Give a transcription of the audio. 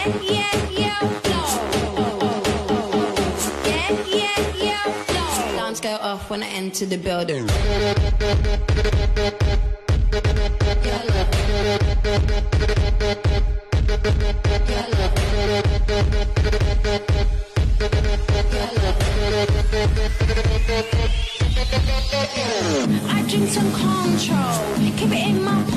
Yeah, yeah, yeah, flow. Yeah, yeah, yeah, flow. Alarms go off when I enter the building. I drink some control, keep it in my